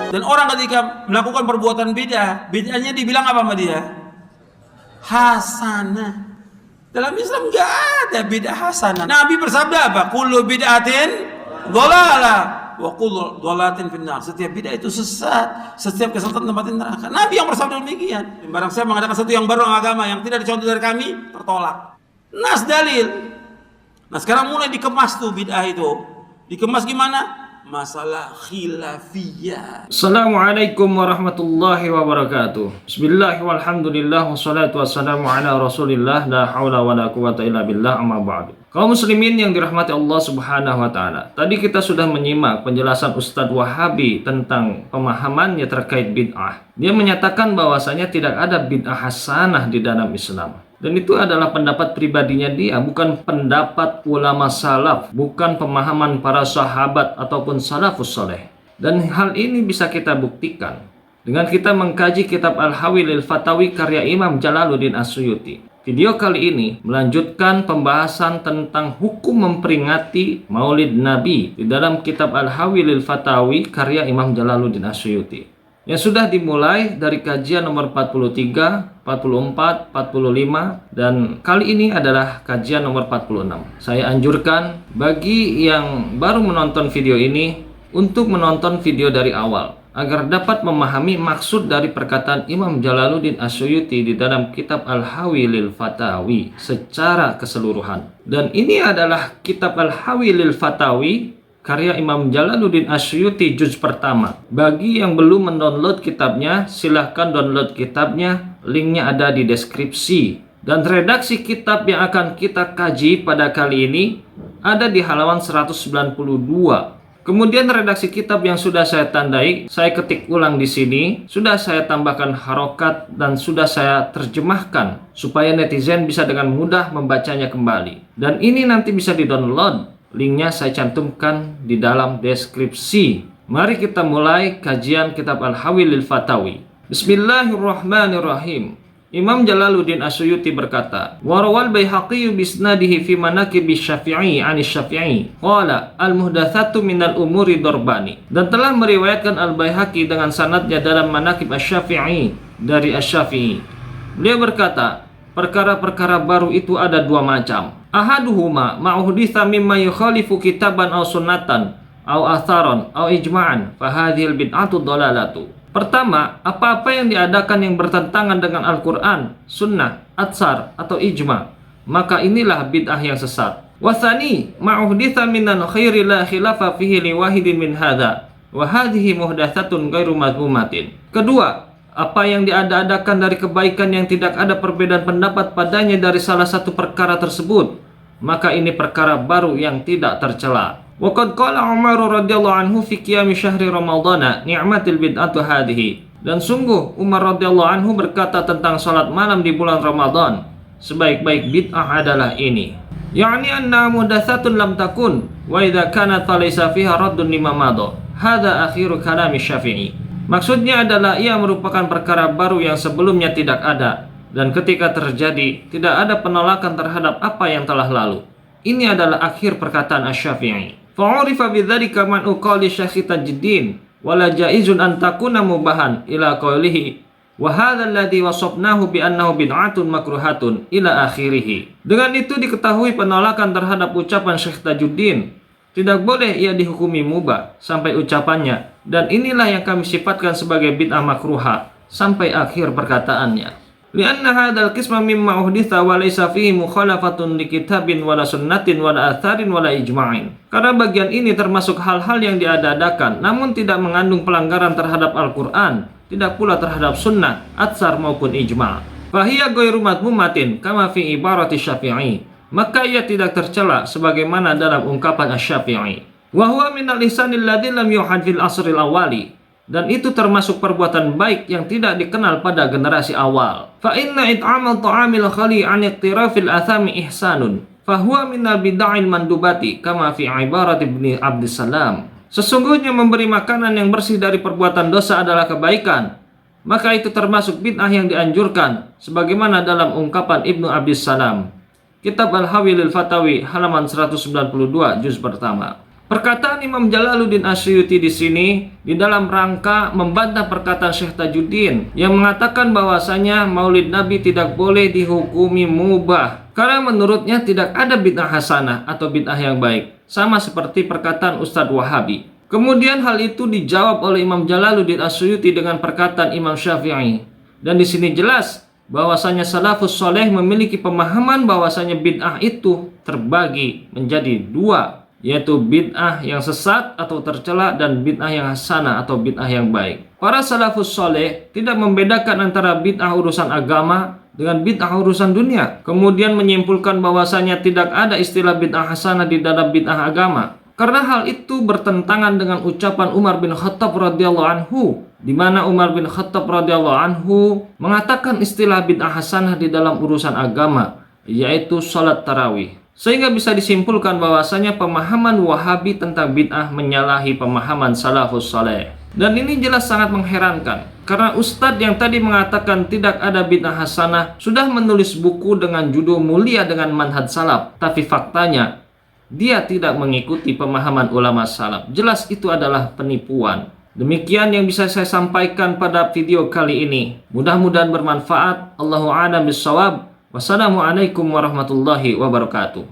Dan orang ketika melakukan perbuatan bid'ah, bid'ahnya dibilang apa sama dia? Hasanah. Dalam Islam enggak ada bid'ah hasanah. Nabi bersabda apa? Kullu bid'atin dhalalah wa kullu dhalalatin finnar. Setiap bid'ah itu sesat, setiap kesesatan tempatin neraka. Nabi yang bersabda demikian. Barang siapa mengadakan sesuatu yang baru agama yang tidak dicontoh dari kami, tertolak. Nas dalil. Nah sekarang mulai dikemas tuh bid'ah itu. Dikemas gimana? Masalah khilafiyah. Assalamualaikum warahmatullahi wabarakatuh. Bismillah walhamdulillah wassalatu wassalamu ala rasulillah la hawla wa la quwata illa billah amma ba'du. Kaum muslimin yang dirahmati Allah subhanahu wa ta'ala, tadi kita sudah menyimak penjelasan Ustadz Wahabi tentang pemahamannya terkait bid'ah. Dia menyatakan bahwasanya tidak ada bid'ah hasanah di dalam Islam. Dan itu adalah pendapat pribadinya dia, bukan pendapat ulama salaf, bukan pemahaman para sahabat ataupun salafus soleh. Dan hal ini bisa kita buktikan dengan kita mengkaji kitab Al-Hawi lil Fatawi karya Imam Jalaluddin As-Suyuti. Video kali ini melanjutkan pembahasan tentang hukum memperingati Maulid Nabi di dalam kitab Al-Hawi lil Fatawi karya Imam Jalaluddin As-Suyuti, yang sudah dimulai dari kajian nomor 43, 44, 45, dan kali ini adalah kajian nomor 46. Saya anjurkan bagi yang baru menonton video ini untuk menonton video dari awal agar dapat memahami maksud dari perkataan Imam Jalaluddin As-Suyuti di dalam kitab Al-Hawi lil Fatawi secara keseluruhan. Dan ini adalah kitab Al-Hawi lil Fatawi karya Imam Jalaluddin As-Suyuti juz pertama. Bagi yang belum mendownload kitabnya, silahkan download kitabnya. Linknya ada di deskripsi. Dan redaksi kitab yang akan kita kaji pada kali ini ada di halaman 192. Kemudian redaksi kitab yang sudah saya tandai, saya ketik ulang di sini, sudah saya tambahkan harokat dan sudah saya terjemahkan supaya netizen bisa dengan mudah membacanya kembali. Dan ini nanti bisa di-download. Linknya saya cantumkan di dalam deskripsi. Mari kita mulai kajian kitab Al-Hawi lil Fatawi. Bismillahirrahmanirrahim. Imam Jalaluddin As-Suyuti berkata, warawal Baihaqi bisnadihi fi manaqib Syafi'i 'an Syafi'i qala al-muhdatsatu minal umuri darbani. Dan telah meriwayatkan Al-Baihaqi dengan sanadnya dalam manaqib Asy-Syafi'i dari Asy-Syafi'i. Beliau berkata, perkara-perkara baru itu ada dua macam. Ahaduhuma ma'uhditha mimma yukhalifu kitaban aw sunnatan aw atharon aw ijma'an fahadhil bid'atu dhalalatu. Pertama, apa-apa yang diadakan yang bertentangan dengan Al-Quran, sunnah, atsar atau ijma', maka inilah bid'ah yang sesat. Wathani ma'uhditha minan khairi la khilafa fihi liwahidin min hadha wa hadhihi muhdatsatun ghairu madhmumatin. Kedua, apa yang diada-adakan dari kebaikan yang tidak ada perbedaan pendapat padanya dari salah satu perkara tersebut, maka ini perkara baru yang tidak tercela. Wa qad qala Umar radhiyallahu anhu fi qiyam syahri Ramadhana ni'matil bid'atu hadhihi. Dan sungguh Umar radhiyallahu anhu berkata tentang salat malam di bulan Ramadan, sebaik-baik bid'ah adalah ini. Ya'ni anna muhdatsatun lam takun wa idza kanat falaysa fiha raddun lima madha. Hadza akhiru kalami Syafi'i. Maksudnya adalah ia merupakan perkara baru yang sebelumnya tidak ada, dan ketika terjadi tidak ada penolakan terhadap apa yang telah lalu. Ini adalah akhir perkataan Asy-Syafi'i. Fa'urifa bidzalika man uqali Syekh Tajuddin wala jaizun an takuna mubahan ila qawlihi wa hadzal ladzi wasafnahu bi annahu bid'atun makruhatun ila akhirih. Dengan itu diketahui penolakan terhadap ucapan Syekh Tajuddin. Tidak boleh ia dihukumi mubah sampai ucapannya, dan inilah yang kami sifatkan sebagai bid'ah makruha sampai akhir perkataannya. Lianna hadzal qisma mimma uhditha wa laysa fihi mukhalafatun likitabin wala sunnatin wala atharin wala ijma'in. Karena bagian ini termasuk hal-hal yang diada-adakan namun tidak mengandung pelanggaran terhadap Al-Qur'an, tidak pula terhadap sunnah, atsar maupun ijma'. Fahiya ghairu madhmumatin kama fi ibarati Syafi'i. Maka ia tidak tercela sebagaimana dalam ungkapan Asy-Syafi'i. Wa huwa minal ihsanil ladzi lam yuhad fil asril awali. Dan itu termasuk perbuatan baik yang tidak dikenal pada generasi awal. Fa inna it'amal ta'amil khali an iqtirafil athami ihsanun. Fa huwa minal bid'il mandubati kama fi ibarat Ibnu Abdissalam. Sesungguhnya memberi makanan yang bersih dari perbuatan dosa adalah kebaikan. Maka itu termasuk bid'ah yang dianjurkan sebagaimana dalam ungkapan Ibnu Abdissalam. Kitab Al-Hawi lil Fatawi halaman 192 juz pertama. Perkataan Imam Jalaluddin Asyuyuti di sini di dalam rangka membantah perkataan Syekh Tajuddin yang mengatakan bahwasanya Maulid Nabi tidak boleh dihukumi mubah karena menurutnya tidak ada bid'ah hasanah atau bid'ah yang baik, sama seperti perkataan Ustadz Wahabi. Kemudian hal itu dijawab oleh Imam Jalaluddin Asyuyuti dengan perkataan Imam Syafi'i, dan di sini jelas bahwasanya salafus soleh memiliki pemahaman bahwasanya bid'ah itu terbagi menjadi dua, yaitu bid'ah yang sesat atau tercela dan bid'ah yang hasanah atau bid'ah yang baik. Para salafus soleh tidak membedakan antara bid'ah urusan agama dengan bid'ah urusan dunia, kemudian menyimpulkan bahwasanya tidak ada istilah bid'ah hasanah di dalam bid'ah agama, karena hal itu bertentangan dengan ucapan Umar bin Khattab radhiyallahu anhu, di mana Umar bin Khattab radhiyallahu anhu mengatakan istilah bid'ah hasanah di dalam urusan agama, yaitu salat tarawih. Sehingga bisa disimpulkan bahwasanya pemahaman Wahabi tentang bid'ah menyalahi pemahaman salafus saleh. Dan ini jelas sangat mengherankan, karena ustadz yang tadi mengatakan tidak ada bid'ah hasanah sudah menulis buku dengan judul Mulia dengan Manhaj Salaf, tapi faktanya dia tidak mengikuti pemahaman ulama salaf. Jelas itu adalah penipuan. Demikian yang bisa saya sampaikan pada video kali ini. Mudah-mudahan bermanfaat. Allahu a'lam bishawab. Wassalamualaikum warahmatullahi wabarakatuh.